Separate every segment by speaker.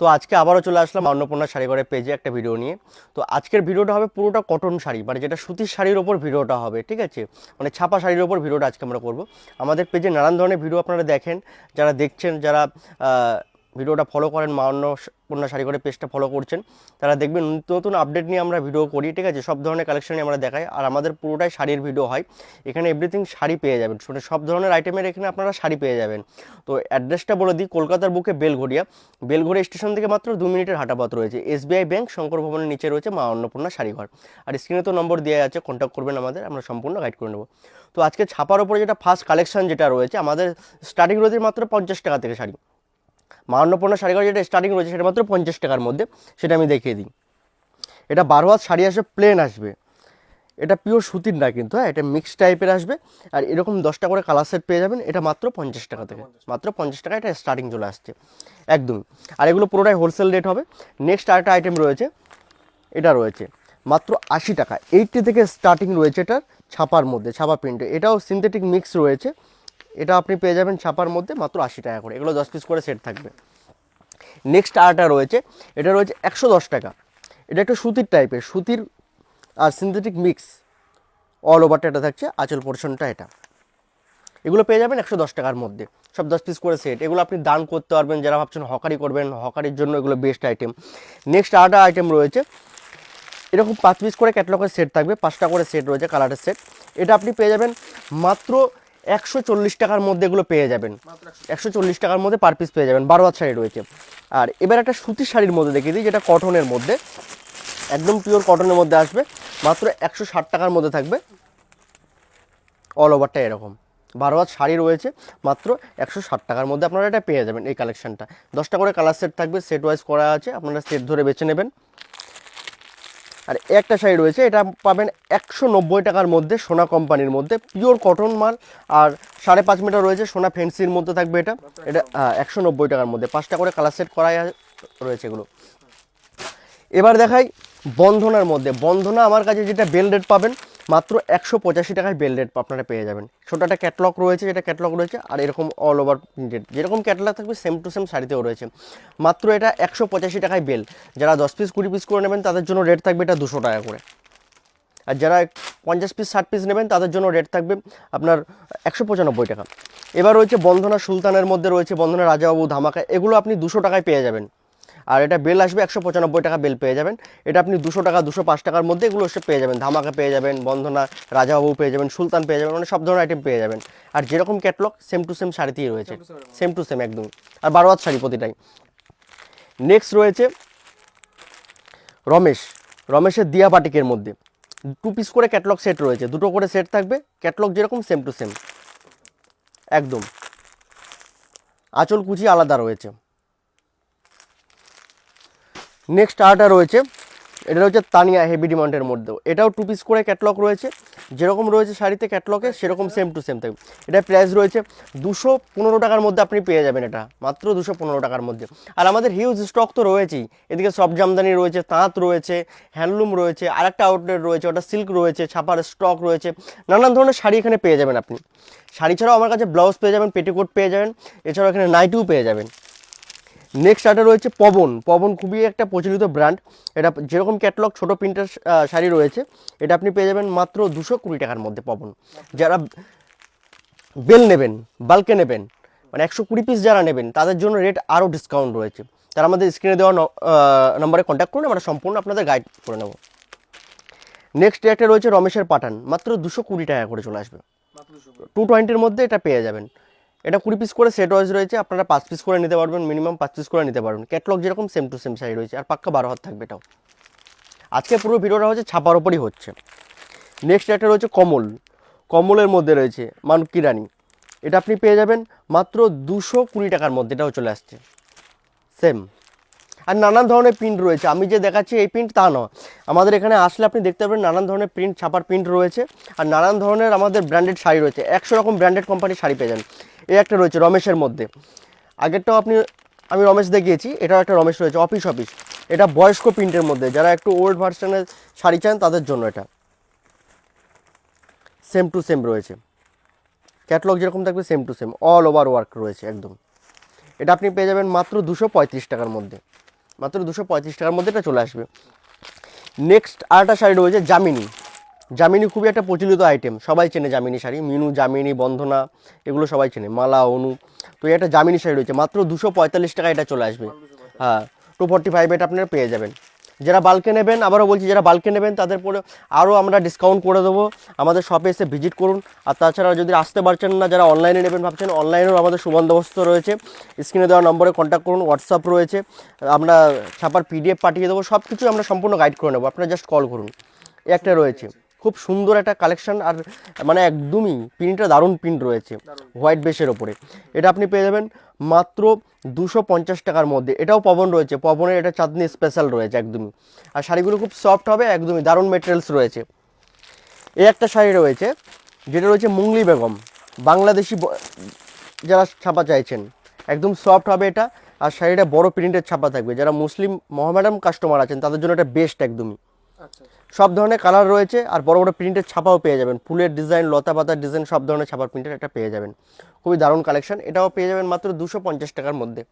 Speaker 1: তো আজকে আবারও চলে আসলাম অন্নপূর্ণা শাড়িঘরের পেজে একটা ভিডিও নিয়ে। তো আজকের ভিডিওটা হবে পুরোটা কটন শাড়ি, মানে যেটা সুতির শাড়ির ওপর ভিডিওটা হবে, ঠিক আছে? মানে ছাপা শাড়ির ওপর ভিডিওটা আজকে আমরা করব। আমাদের পেজে নানান ধরনের ভিডিও আপনারা দেখেন, যারা দেখছেন, যারা ভিডিওটা ফলো করেন, মা অন্নপূর্ণা শাড়িঘরের পেজটা ফলো করছেন, তারা দেখবেন নতুন নতুন আপডেট নিয়ে আমরা ভিডিও করি, ঠিক আছে? সব ধরনের কালেকশনই আমরা দেখাই, আর আমাদের পুরোটাই শাড়ির ভিডিও হয়। এখানে এভরিথিং শাড়ি পেয়ে যাবেন, মানে সব ধরনের আইটেমের এখানে আপনারা শাড়ি পেয়ে যাবেন। তো অ্যাড্রেসটা বলে দিই, কলকাতার বুকে বেলঘড়িয়া, বেলঘড়িয়া স্টেশন থেকে মাত্র 2 মিনিটের হাঁটাপথ রয়েছে। এসবিআই ব্যাংক শঙ্কর ভবনের নিচে রয়েছে মা অন্নপূর্ণা শাড়িঘর। আর স্ক্রিনে তো নম্বর দেওয়া আছে, কন্ট্যাক্ট করবেন আমাদের, আমরা সম্পূর্ণ গাইড করে নেবো। তো আজকে ছাপার ওপরে যেটা ফার্স্ট কালেকশন যেটা রয়েছে, আমাদের স্টার্টিং রয়েছে মাত্র 50 টাকা থেকে শাড়ি। মা অন্নপূর্ণা শাড়িঘর যেটা স্টার্টিং রয়েছে সেটা মাত্র 50 টাকার মধ্যে, সেটা আমি দেখিয়ে দিই। এটা 12 হাত শাড়ি আসবে, প্লেন আসবে, এটা পিওর সুতির না কিন্তু, হ্যাঁ, এটা মিক্স টাইপের আসবে। আর এরকম 10টা করে কালার সেট পেয়ে যাবেন, এটা মাত্র 50 টাকা থেকে, মাত্র 50 টাকা এটা স্টার্টিং চলে আসছে একদম। আর এগুলো পুরোটাই হোলসেল রেট হবে। নেক্সট আরেকটা আইটেম রয়েছে, এটা রয়েছে মাত্র 80 টাকা, 80 থেকে স্টার্টিং রয়েছে এটার, ছাপার মধ্যে, ছাপা প্রিন্টে, এটাও সিনথেটিক মিক্স রয়েছে। এটা আপনি পেয়ে যাবেন ছাপার মধ্যে মাত্র 80 টাকা করে, এগুলো 10 পিস করে সেট থাকবে। নেক্সট আরেকটা রয়েছে, এটা রয়েছে 110 টাকা, এটা একটু সুতির টাইপের, সুতির আর সিনথেটিক মিক্স, অল ওভারটা এটা থাকছে, আঁচল পোর্শনটা এটা। এগুলো পেয়ে যাবেন 110 টাকার মধ্যে, সব 10 পিস করে সেট। এগুলো আপনি দান করতে পারবেন, যারা ভাবছেন হকারি করবেন, হকারির জন্য এগুলো বেস্ট আইটেম। নেক্সট আরেকটা আইটেম রয়েছে, এরকম 5 পিস করে ক্যাটলগের সেট থাকবে, 5টা করে সেট রয়েছে কালারের সেট। এটা আপনি পেয়ে যাবেন মাত্র 140 টাকার মধ্যে, এগুলো পেয়ে যাবেন 140 টাকার মধ্যে পার পিস পেয়ে যাবেন। 12 হাত শাড়ি রয়েছে। আর এবার একটা সুতির শাড়ির মধ্যে দেখিয়ে দিই, যেটা কটনের মধ্যে, একদম পিওর কটনের মধ্যে আসবে, মাত্র 160 টাকার মধ্যে থাকবে, অল ওভারটা এরকম। 12 হাত শাড়ি রয়েছে, মাত্র 160 টাকার মধ্যে আপনারা এটা পেয়ে যাবেন। এই কালেকশনটা 10টা করে কালার সেট থাকবে, সেট ওয়াইজ করা আছে, আপনারা সেট ধরে বেছে নেবেন। আর একটা শাড়ি রয়েছে, এটা পাবেন 190 টাকার মধ্যে, সোনা কোম্পানির মধ্যে, পিওর কটন মাল। আর 5.5 মিটার রয়েছে, সোনা ফেন্সির মধ্যে থাকবে এটা। এটা 190 টাকার মধ্যে 5টা করে কালার সেট করাই রয়েছে এগুলো। এবার দেখাই বন্ধনার মধ্যে। বন্ধনা আমার কাছে যেটা বেল রেট পাবেন, মাত্র 185 টাকায় বেল রেট আপনারা পেয়ে যাবেন। ছোটো একটা ক্যাটলগ রয়েছে, যেটা ক্যাটলগ রয়েছে, আর এরকম অল ওভার প্রিন্টেড যেরকম ক্যাটলগ থাকবে সেম টু সেম শাড়িতেও রয়েছে। মাত্র এটা 185 টাকায় বেল। যারা 10 পিস 20 পিস করে নেবেন তাদের জন্য রেট থাকবে এটা 200 টাকা করে। আর যারা 50 পিস 60 পিস নেবেন তাদের জন্য রেট থাকবে আপনার 195 টাকা। এবার রয়েছে বন্ধনা সুলতানের মধ্যে রয়েছে বন্ধনা রাজাবাবু ধামাকা, এগুলো আপনি 200 টাকায় পেয়ে যাবেন। আর এটা বেল আসবে 195 টাকা বেল পেয়ে যাবেন। এটা আপনি 200 টাকা 205 টাকার মধ্যে এগুলো এসে পেয়ে যাবেন। ধামাকা পেয়ে যাবেন, বন্ধনা রাজাবাবু পেয়ে যাবেন, সুলতান পেয়ে যাবেন, মানে সব ধরনের আইটেম পেয়ে যাবেন। আর যেরকম ক্যাটলগ সেম টু সেম শাড়িতেই রয়েছে, সেম টু সেম একদম। আর 12 হাত শাড়ি প্রতিটাই। নেক্সট রয়েছে রমেশ, রমেশের দিয়া বাটিকের মধ্যে 2 পিস করে ক্যাটলগ সেট রয়েছে, 2টো করে সেট থাকবে, ক্যাটলগ যেরকম সেম টু সেম একদম। আঁচল কুচি আলাদা রয়েছে। নেক্সট আরেকটা রয়েছে, এটা রয়েছে তানিয়া হেভি ডিমান্ডের মধ্যেও, এটাও 2 পিস করে ক্যাটলগ রয়েছে, যেরকম রয়েছে শাড়িতে ক্যাটলগে সেরকম সেম টু সেম থাকবে। এটা প্রাইস রয়েছে 215 টাকার মধ্যে আপনি পেয়ে যাবেন, এটা মাত্র 215 টাকার মধ্যে। আর আমাদের হিউজ স্টক তো রয়েছেই, এদিকে সব জামদানি রয়েছে, তাঁত রয়েছে, হ্যান্ডলুম রয়েছে, আর একটা আউটলেট রয়েছে, ওটা সিল্ক রয়েছে, ছাপার স্টক রয়েছে, নানান ধরনের শাড়ি এখানে পেয়ে যাবেন আপনি। শাড়ি ছাড়াও আমার কাছে ব্লাউজ পেয়ে যাবেন, পেটিকোট পেয়ে যাবেন, এছাড়াও এখানে নাইটিও পেয়ে যাবেন। নেক্সট আরেকটা রয়েছে পবন, পবন খুবই একটা প্রচলিত ব্র্যান্ড। এটা যেরকম ক্যাটলগ ছোটো প্রিন্টের শাড়ি রয়েছে, এটা আপনি পেয়ে যাবেন মাত্র 220 টাকার মধ্যে পবন। যারা বেল নেবেন, বাল্কে নেবেন, মানে 120 পিস যারা নেবেন তাদের জন্য রেট আরও ডিসকাউন্ট রয়েছে। তারা আমাদের স্ক্রিনে দেওয়া নম্বরে কন্ট্যাক্ট করুন, আমরা সম্পূর্ণ আপনাদের গাইড করে নেব। নেক্সট একটা রয়েছে রমেশের পাঠান, মাত্র 220 টাকা করে চলে আসবে, 220-এর মধ্যে এটা পেয়ে যাবেন। এটা 20 পিস করে সেট ওয়াইজ রয়েছে, আপনারা 5 পিস করে নিতে পারবেন, মিনিমাম 5 পিস করে নিতে পারবেন। ক্যাটলগ যেরকম সেম টু সেম শাড়ি রয়েছে, আর পাক্কা 12 হাত থাকবে এটাও। আজকে পুরো ভিডিওটা হচ্ছে ছাপার ওপরই হচ্ছে। নেক্সট একটা রয়েছে কমল, কমলের মধ্যে রয়েছে মানকি রানী, এটা আপনি পেয়ে যাবেন মাত্র 220 টাকার মধ্যে, এটাও চলে আসছে সেম। আর নানান ধরনের প্রিন্ট রয়েছে, আমি যে দেখাচ্ছি এই প্রিন্ট তা নয়, আমাদের এখানে আসলে আপনি দেখতে পাবেন নানান ধরনের প্রিন্ট, ছাপার প্রিন্ট রয়েছে, আর নানান ধরনের আমাদের ব্র্যান্ডেড শাড়ি রয়েছে, 100 রকম ব্র্যান্ডেড কোম্পানির শাড়ি পেয়ে যান। এই একটা রয়েছে রমেশের মধ্যে, আগেরটাও আমি রমেশ দেখিয়েছি, এটাও একটা রমেশ রয়েছে অফিস অফিস, এটা বয়স্ক প্রিন্টের মধ্যে, যারা একটু ওল্ড ভার্সনের শাড়ি চান তাদের জন্য এটা সেম টু সেম রয়েছে, ক্যাটলগ যেরকম থাকবে same to same, all over work রয়েছে একদম। এটা আপনি পেয়ে যাবেন মাত্র 235 টাকার মধ্যে, মাত্র 235 টাকার মধ্যে এটা চলে আসবে। নেক্সট আরেকটা শাড়ি রয়েছে জামিনী। জামিনী খুবই একটা প্রচলিত আইটেম, সবাই চেনে জামিনী শাড়ি, মিনু, জামিনী, বন্ধনা, এগুলো সবাই চেনে, মালা, অনু। তো এটা জামিনী শাড়ি রয়েছে মাত্র 245 টাকা এটা চলে আসবে। হ্যাঁ, 245 এটা আপনারা পেয়ে যাবেন। যারা বাল্কে নেবেন, আবারও বলছি যারা বাল্কে নেবেন তাদের পরে আরও আমরা ডিসকাউন্ট করে দেবো। আমাদের শপে এসে ভিজিট করুন। আর তাছাড়া যদি আসতে পারছেন না, যারা অনলাইনে নেবেন ভাবছেন, অনলাইনেও আমাদের সুবন্দোবস্ত রয়েছে। স্ক্রিনে দেওয়া নম্বরে কন্ট্যাক্ট করুন, হোয়াটসঅ্যাপ রয়েছে, আমরা ছাপার পিডিএফ পাঠিয়ে দেবো, সব কিছু আমরা সম্পূর্ণ গাইড করে নেবো, আপনারা জাস্ট কল করুন। একটা রয়েছে খুব সুন্দর একটা কালেকশন, আর মানে একদমই প্রিন্টটা দারুণ প্রিন্ট রয়েছে হোয়াইট বেসের ওপরে। এটা আপনি পেয়ে যাবেন মাত্র 250 টাকার মধ্যে। এটাও পবন রয়েছে, পবনের এটা চাঁদনি স্পেশাল রয়েছে একদমই। আর শাড়িগুলো খুব সফট হবে, একদমই দারুণ মেটেরিয়ালস রয়েছে। এই একটা শাড়ি রয়েছে যেটা রয়েছে মুংলি বেগম, বাংলাদেশি যারা ছাপা চাইছেন, একদম সফট হবে এটা। আর শাড়িটা বড় প্রিন্টের ছাপা থাকবে, যারা মুসলিম মহামেডাম কাস্টমার আছেন তাদের জন্য এটা বেস্ট একদমই। সব ধরনের কালার রয়েছে, আর বড় বড় প্রিন্টের ছাপাও পেয়ে যাবেন, ফুলের ডিজাইন, লতা পাতার ডিজাইন, সব ধরনের ছাপার প্রিন্টের এটা পেয়ে যাবেন। খুবই দারুণ কালেকশন, এটাও পেয়ে যাবেন মাত্র 250 টাকার মধ্যে।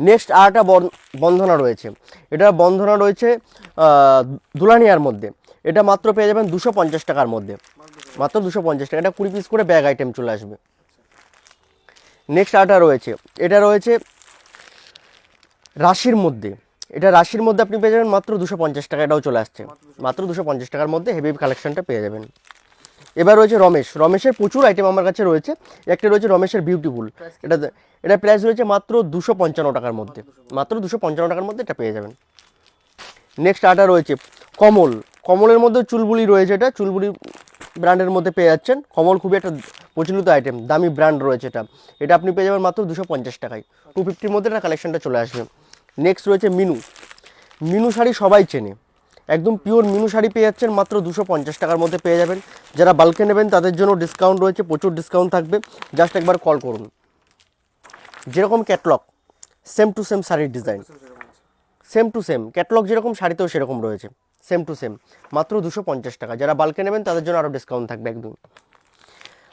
Speaker 1: নেক্সট আরেকটা বন্ধনা রয়েছে, এটা বন্ধনা রয়েছে দুলানিয়ার মধ্যে। এটা মাত্র পেয়ে যাবেন 250 টাকার মধ্যে, মাত্র 250 টাকা। এটা 20 পিস করে ব্যাগ আইটেম চলে আসবে। নেক্সট আরেকটা রয়েছে, এটা রয়েছে রাশির মধ্যে। এটা রাশির মধ্যে আপনি পেয়ে যাবেন মাত্র 250 টাকা, এটাও চলে আসছে মাত্র 250 টাকার মধ্যে, হেভি কালেকশনটা পেয়ে যাবেন। এবার রয়েছে রমেশ। রমেশের প্রচুর আইটেম আমার কাছে রয়েছে। একটা রয়েছে রমেশের বিউটিফুল, এটা প্রাইস রয়েছে মাত্র 255 টাকার মধ্যে, মাত্র 255 টাকার মধ্যে এটা পেয়ে যাবেন। নেক্সট আরেকটা রয়েছে কমল। কমলের মধ্যে চুলবুলি রয়েছে, এটা চুলবুলি ব্র্যান্ডের মধ্যে পেয়ে যাচ্ছেন। কমল খুবই একটা প্রচলিত আইটেম, দামি ব্র্যান্ড রয়েছে এটা। এটা আপনি পেয়ে যাবেন মাত্র 250 টাকায়, 250-র মধ্যে এটা কালেকশনটা চলে আসবে। নেক্সট রয়েছে মিনু। মিনু শাড়ি সবাই চেনে, একদম পিওর মিনু শাড়ি পেয়ে যাচ্ছেন মাত্র 250 টাকার মধ্যে পেয়ে যাবেন। যারা বাল্কে নেবেন তাদের জন্য ডিসকাউন্ট রয়েছে, প্রচুর ডিসকাউন্ট থাকবে, জাস্ট একবার কল করুন। যেরকম ক্যাটলগ সেম টু সেম শাড়ির design, same to same catalogue যেরকম শাড়িতেও সেরকম রয়েছে, সেম টু সেম, মাত্র 250 টাকা। যারা বাল্কে নেবেন তাদের জন্য আরও ডিসকাউন্ট থাকবে একদম।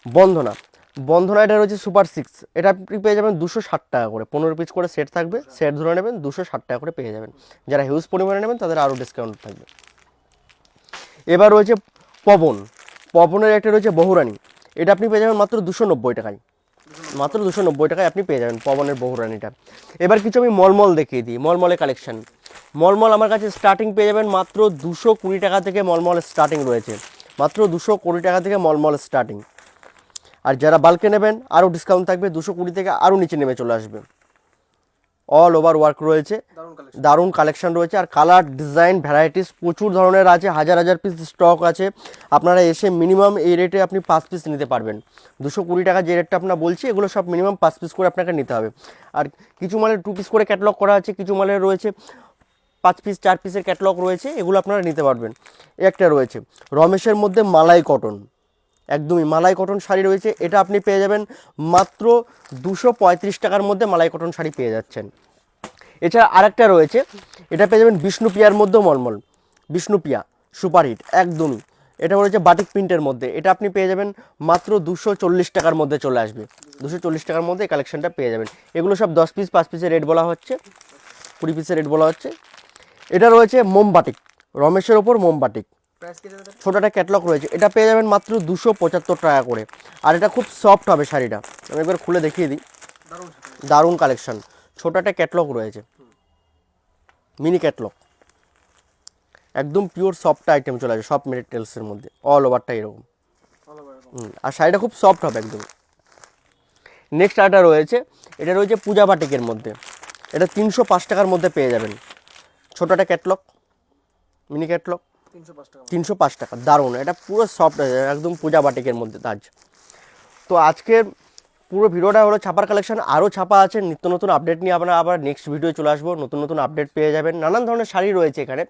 Speaker 1: বন্ধনা। বন্ধনা এটা রয়েছে সুপার 6, এটা আপনি পেয়ে যাবেন 260 টাকা করে, 15 পিস করে সেট থাকবে, সেট ধরে নেবেন 260 টাকা করে পেয়ে যাবেন। যারা হিউজ পরিমাণে নেবেন তাদের আরও ডিসকাউন্ট থাকবে। এবার রয়েছে পবন। পবনের একটা রয়েছে বহুরানী, এটা আপনি পেয়ে যাবেন মাত্র 290 টাকায়, মাত্র 290 টাকায় আপনি পেয়ে যাবেন পবনের বহুরানীটা। এবার কিছু আমি মলমল দেখিয়ে দিই, মলমলের কালেকশন। মলমল আমার কাছে স্টার্টিং পেয়ে যাবেন মাত্র 220 টাকা থেকে, মলমল স্টার্টিং রয়েছে মাত্র 220 টাকা থেকে মলমল স্টার্টিং। আর যারা বাল্কে নেবেন আরও ডিসকাউন্ট থাকবে, 220 থেকে আরও নিচে নেমে চলে আসবে। অল ওভার ওয়ার্ক রয়েছে, দারুণ কালেকশন রয়েছে। আর কালার ডিজাইন ভ্যারাইটিস প্রচুর ধরনের আছে, হাজার হাজার পিস স্টক আছে। আপনারা এসে মিনিমাম এই রেটে আপনি 5 পিস নিতে পারবেন। 220 টাকা যে রেটটা আপনার বলছি, এগুলো সব মিনিমাম 5 পিস করে আপনাকে নিতে হবে। আর কিছু মালের 2 পিস করে ক্যাটলগ করা আছে, কিছু মালের রয়েছে 5 পিস 4 পিসের ক্যাটলগ রয়েছে, এগুলো আপনারা নিতে পারবেন। একটা রয়েছে রমেশের মধ্যে মালাই কটন, একদমই মালাই কটন শাড়ি রয়েছে, এটা আপনি পেয়ে যাবেন মাত্র 235 টাকার মধ্যে মালাই কটন শাড়ি পেয়ে যাচ্ছেন। এছাড়া আরেকটা রয়েছে, এটা পেয়ে যাবেন বিষ্ণুপিয়ার মধ্যেও মলমল, বিষ্ণুপিয়া সুপারহিট একদমই। এটা রয়েছে বাটিক প্রিন্টের মধ্যে, এটা আপনি পেয়ে যাবেন মাত্র 240 টাকার মধ্যে চলে আসবে, 240 টাকার মধ্যে এই কালেকশনটা পেয়ে যাবেন। এগুলো সব 10 পিস 5 পিসের রেট বলা হচ্ছে, 20 পিসের রেট বলা হচ্ছে। এটা রয়েছে মোমবাটিক, রমেশের ওপর মোমবাটিক, ছোট একটা ক্যাটলগ রয়েছে, এটা পেয়ে যাবেন মাত্র 275 টাকা করে। আর এটা খুব সফট হবে শাড়িটা, আমি একবার খুলে দেখিয়ে দিই, দারুণ কালেকশন। ছোট একটা ক্যাটলগ রয়েছে, মিনি ক্যাটলগ, একদম পিওর সফট আইটেম চলে আসে, সব মেটেরিয়ালসের মধ্যে, অল ওভারটা এরকম। আর শাড়িটা খুব সফট হবে একদম। নেক্সট আরেকটা রয়েছে, এটা রয়েছে পূজা বাটিকের মধ্যে, এটা 305 টাকার মধ্যে পেয়ে যাবেন। ছোট একটা ক্যাটলগ, মিনি ক্যাটলগ, 305 টাকা, দারুণ। এটা পুরো সফট একদম পূজা বাটিকের মধ্যে তাজ। তো আজকের পুরো ভিডিওটা হলো ছাপার কালেকশন, আরও ছাপা আছে, নিত্য নতুন আপডেট নিয়ে আমরা আবার নেক্সট ভিডিও চলে আসবো, নতুন নতুন আপডেট পেয়ে যাবেন। নানান ধরনের শাড়ি রয়েছে এখানে।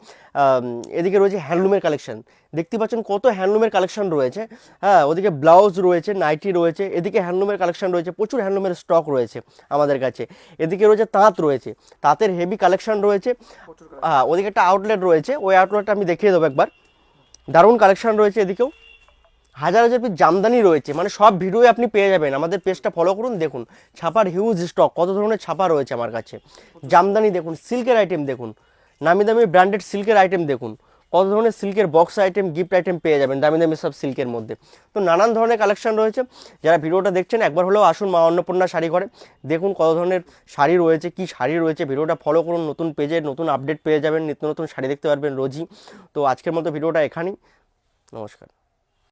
Speaker 1: এদিকে রয়েছে হ্যান্ডলুমের কালেকশন, দেখতে পাচ্ছেন কত হ্যান্ডলুমের কালেকশন রয়েছে। হ্যাঁ, ওদিকে ব্লাউজ রয়েছে, নাইটি রয়েছে, এদিকে হ্যান্ডলুমের কালেকশন রয়েছে, প্রচুর হ্যান্ডলুমের স্টক রয়েছে আমাদের কাছে। এদিকে রয়েছে তাঁত রয়েছে, তাঁতের হেভি কালেকশন রয়েছে। হ্যাঁ, ওদিকে একটা আউটলেট রয়েছে, ওই আউটলেটটা আমি দেখিয়ে দেবো একবার, দারুণ কালেকশন রয়েছে এদিকেও। হাজার হাজার পিস জামদানি রয়েছে, মানে সব ভিডিওই আপনি পেয়ে যাবেন। আমাদের পেজটা ফলো করুন, দেখুন ছাপার হিউজ স্টক, কত ধরনের ছাপা রয়েছে আমার কাছে। জামদানি দেখুন, সিল্কের আইটেম দেখুন, নামি দামি ব্র্যান্ডেড সিল্কের আইটেম দেখুন, কত ধরনের সিল্কের বক্স আইটেম, গিফট আইটেম পেয়ে যাবেন দামি দামি সব সিল্কের মধ্যে। তো নানান ধরনের কালেকশন রয়েছে। যারা ভিডিওটা দেখছেন একবার হলেও আসুন মা অন্নপূর্ণা শাড়ি ঘরে, দেখুন কত ধরনের শাড়ি রয়েছে, কি শাড়ি রয়েছে। ভিডিওটা ফলো করুন, নতুন পেজে নতুন আপডেট পেয়ে যাবেন, নিত্য নতুন শাড়ি দেখতে পারবেন রোজই। তো আজকের মতো ভিডিওটা এখানেই, নমস্কার।